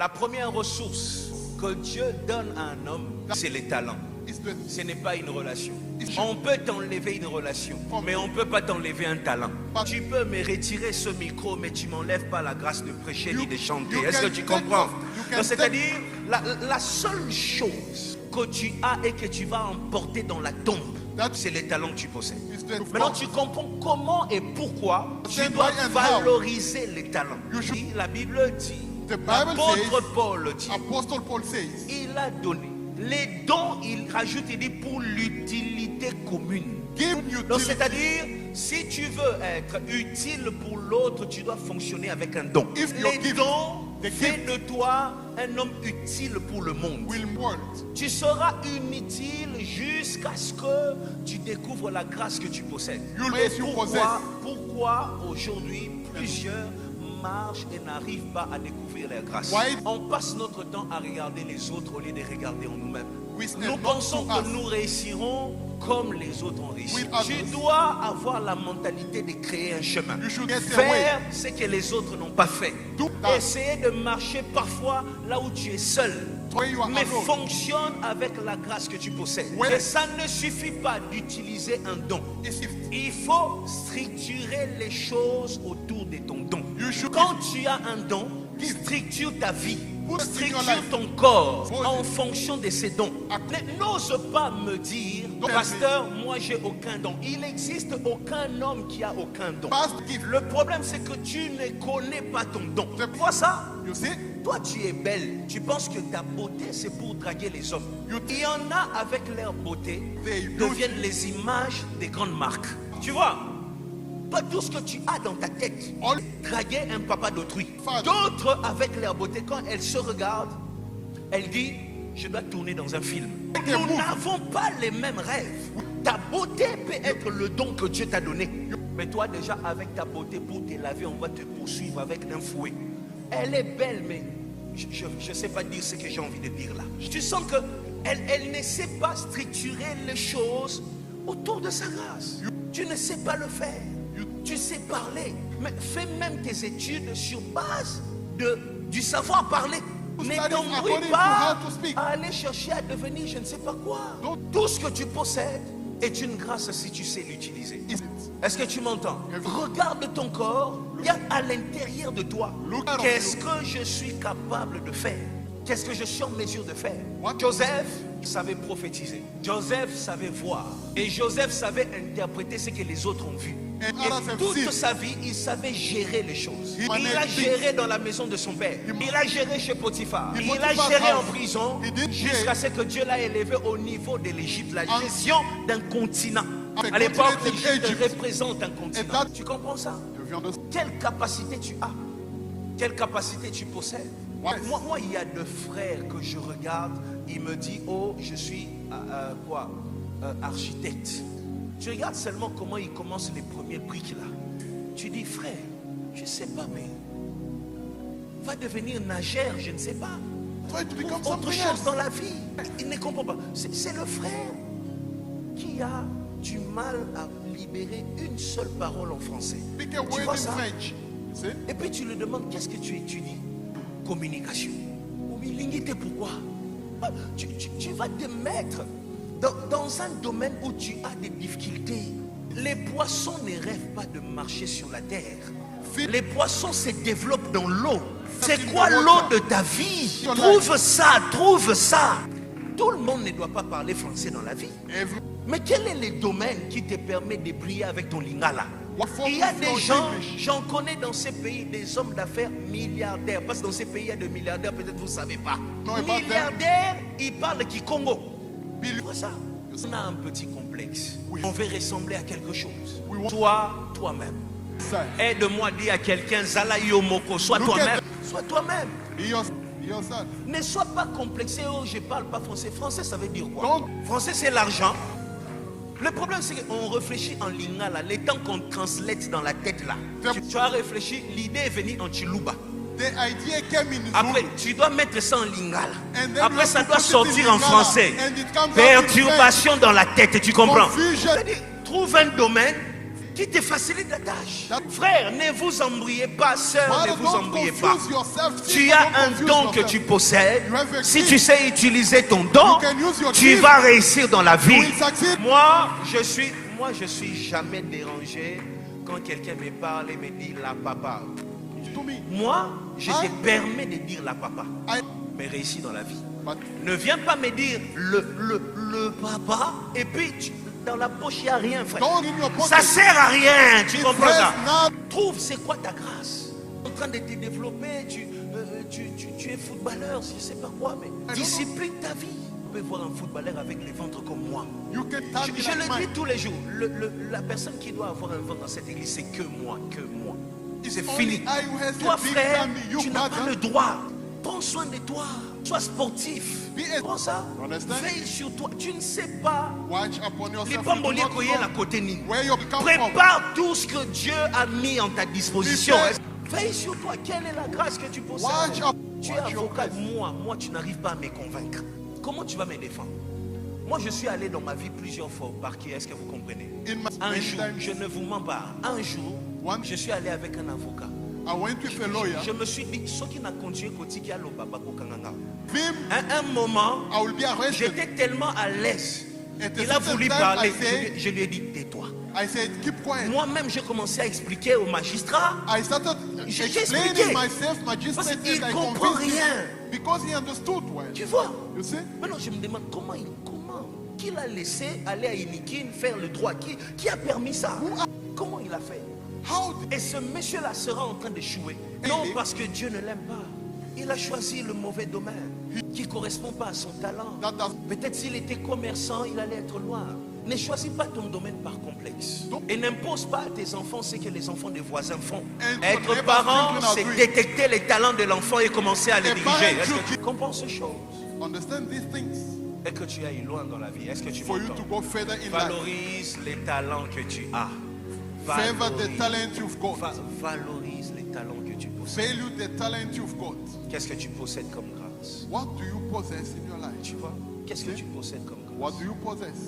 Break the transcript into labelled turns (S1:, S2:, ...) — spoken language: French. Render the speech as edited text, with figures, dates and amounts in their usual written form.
S1: La première ressource que Dieu donne à un homme, c'est les talents. Ce n'est pas une relation. On peut t'enlever une relation, mais on ne peut pas t'enlever un talent. Tu peux me retirer ce micro, mais tu ne m'enlèves pas la grâce de prêcher ni de chanter. Est-ce que tu comprends? C'est-à-dire, la seule chose que tu as et que tu vas emporter dans la tombe, c'est les talents que tu possèdes. Maintenant, tu comprends comment et pourquoi tu dois valoriser les talents. La Bible dit, l'apôtre Paul dit, il a donné. Les dons, il rajoute, il dit pour l'utilité commune. Donc, c'est-à-dire, si tu veux être utile pour l'autre, tu dois fonctionner avec un don. Les dons font de toi un homme utile pour le monde. Tu seras inutile jusqu'à ce que tu découvres la grâce que tu possèdes. Pourquoi aujourd'hui plusieurs marchent et n'arrivent pas à découvrir la grâce? On passe notre temps à regarder les autres au lieu de regarder en nous-mêmes. Nous pensons que nous réussirons comme les autres ont réussi. Tu dois avoir la mentalité de créer un chemin. Faire ce que les autres n'ont pas fait. Essayer de marcher parfois là où tu es seul. Mais fonctionne avec la grâce que tu possèdes. Et ça ne suffit pas d'utiliser un don. Il faut structurer les choses autour de ton don. Quand tu as un don, structure ta vie. Structure ton corps en fonction de ces dons. N'ose pas me dire, pasteur, moi j'ai aucun don. Il n'existe aucun homme qui a aucun don. Le problème c'est que tu ne connais pas ton don. Tu vois ça? Toi tu es belle. Tu penses que ta beauté c'est pour draguer les hommes. Il y en a avec leur beauté deviennent les images des grandes marques. Tu vois? Pas tout ce que tu as dans ta tête, draguer un papa d'autrui. D'autres, avec leur beauté, quand elles se regardent, elles disent, je dois tourner dans un film. Nous n'avons pas les mêmes rêves. Ta beauté peut être le don que Dieu t'a donné. Mais toi déjà, avec ta beauté, pour te laver, on va te poursuivre avec un fouet. Elle est belle, mais je ne sais pas dire ce que j'ai envie de dire là. Tu sens qu'elle ne sait pas structurer les choses autour de sa grâce. Tu ne sais pas le faire. Tu sais parler, mais fais même tes études sur base du savoir parler. Ne t'embrouille pas à aller chercher à devenir je ne sais pas quoi. Tout ce que tu possèdes est une grâce si tu sais l'utiliser. Est-ce que tu m'entends? Regarde ton corps, regarde à l'intérieur de toi. Qu'est-ce que je suis capable de faire? Qu'est-ce que je suis en mesure de faire? Joseph savait prophétiser. Joseph savait voir. Et Joseph savait interpréter ce que les autres ont vu. Et toute sa vie, il savait gérer les choses. Il a géré dans la maison de son père. Il a géré chez Potiphar. Il a géré en prison jusqu'à ce que Dieu l'a élevé au niveau de l'Égypte. La gestion d'un continent. À l'époque, l'Égypte représente un continent. Tu comprends ça? Quelle capacité tu as? Quelle capacité tu possèdes? Moi, il y a deux frères que je regarde. Il me dit, oh, je suis architecte. Tu regardes seulement comment ils commencent les premiers briques là. Tu dis, frère, je ne sais pas, mais va devenir nageur, je ne sais pas. Autre chose dans la vie. Il ne comprend pas. C'est le frère qui a du mal à libérer une seule parole en français. Tu vois ça? Et puis tu lui demandes, qu'est-ce que tu étudies? Communication. Pourquoi? Tu vas te mettre dans un domaine où tu as des difficultés. Les poissons ne rêvent pas de marcher sur la terre. Les poissons se développent dans l'eau. C'est quoi l'eau de ta vie? Trouve ça, trouve ça. Tout le monde ne doit pas parler français dans la vie. Mais quel est le domaine qui te permet de briller avec ton lingala? Il y a des gens, j'en connais dans ces pays, des hommes d'affaires milliardaires. Parce que dans ces pays, il y a des milliardaires, peut-être vous ne savez pas. Milliardaires, ils parlent Kikongo. Ça, on a un petit complexe. On veut ressembler à quelque chose. Toi-même. Aide-moi à dire à quelqu'un, Zala Yomoko, sois toi-même. Sois toi-même. Ne sois pas complexé. Oh, je ne parle pas français. Français, ça veut dire quoi? Français, c'est l'argent. Le problème, c'est qu'on réfléchit en lingala. Les temps qu'on translate dans la tête là. Tu as réfléchi, l'idée est venue en chiluba. Après, tu dois mettre ça en lingala. Après, ça doit sortir en français. Perturbation dans la tête, tu comprends? Trouve un domaine qui te facilite la tâche. Frère, ne vous embrouillez pas. Sœur, ne vous embrouillez pas. Tu as un don que tu possèdes. Si tu sais utiliser ton don, tu vas réussir dans la vie. Moi, je suis jamais dérangé quand quelqu'un me parle et me dit la papa. Moi, je te permets de dire la papa, mais réussis dans la vie. Ne viens pas me dire le papa et puis dans la poche il n'y a rien, frère. Ça sert à rien, tu comprends ça? Trouve c'est quoi ta grâce. En train de te développer, tu es footballeur, je ne sais pas quoi, mais discipline ta vie. Tu peux voir un footballeur avec les ventres comme moi. Je le dis tous les jours. La personne qui doit avoir un ventre dans cette église, c'est que moi. C'est fini. Toi, frère, tu n'as pas le droit. Prends soin de toi. Sois sportif. Prends ça. Veille sur toi. Tu ne sais pas. Prépare tout ce que Dieu a mis en ta disposition. Veille sur toi. Quelle est la grâce que tu possèdes? Tu es avocat. Moi, tu n'arrives pas à me convaincre. Comment tu vas me défendre? Moi, je suis allé dans ma vie plusieurs fois au parquet. Est-ce que vous comprenez? Un jour, je ne vous mens pas. Un jour, je suis allé avec un avocat. Je me suis dit, ce qui n'a continué à un moment, j'étais tellement à l'aise. Il a voulu parler. Je lui ai dit, tais-toi. Moi-même, j'ai commencé à expliquer au magistrat. J'ai expliqué. Parce qu'il ne comprend rien. Tu vois? Maintenant, je me demande comment qui l'a laissé aller à Inikin faire le droit. Qui a permis ça? Comment il a fait? Et ce monsieur-là sera en train d'échouer. Non, parce que Dieu ne l'aime pas. Il a choisi le mauvais domaine qui ne correspond pas à son talent. Peut-être s'il était commerçant, il allait être loin. Ne choisis pas ton domaine par complexe. Et n'impose pas à tes enfants ce que les enfants des voisins font. Être parent, c'est détecter les talents de l'enfant et commencer à les diriger. Est-ce que tu comprends ces choses? Et que tu ailles loin dans la vie. Est-ce que tu m'entends? Valorise les talents que tu as. Valorise les talents que tu possèdes. Qu'est-ce que tu possèdes comme grâce?
S2: What do you possess in your life?
S1: Tu vois? Qu'est-ce que tu possèdes comme grâce?
S2: What do you possess?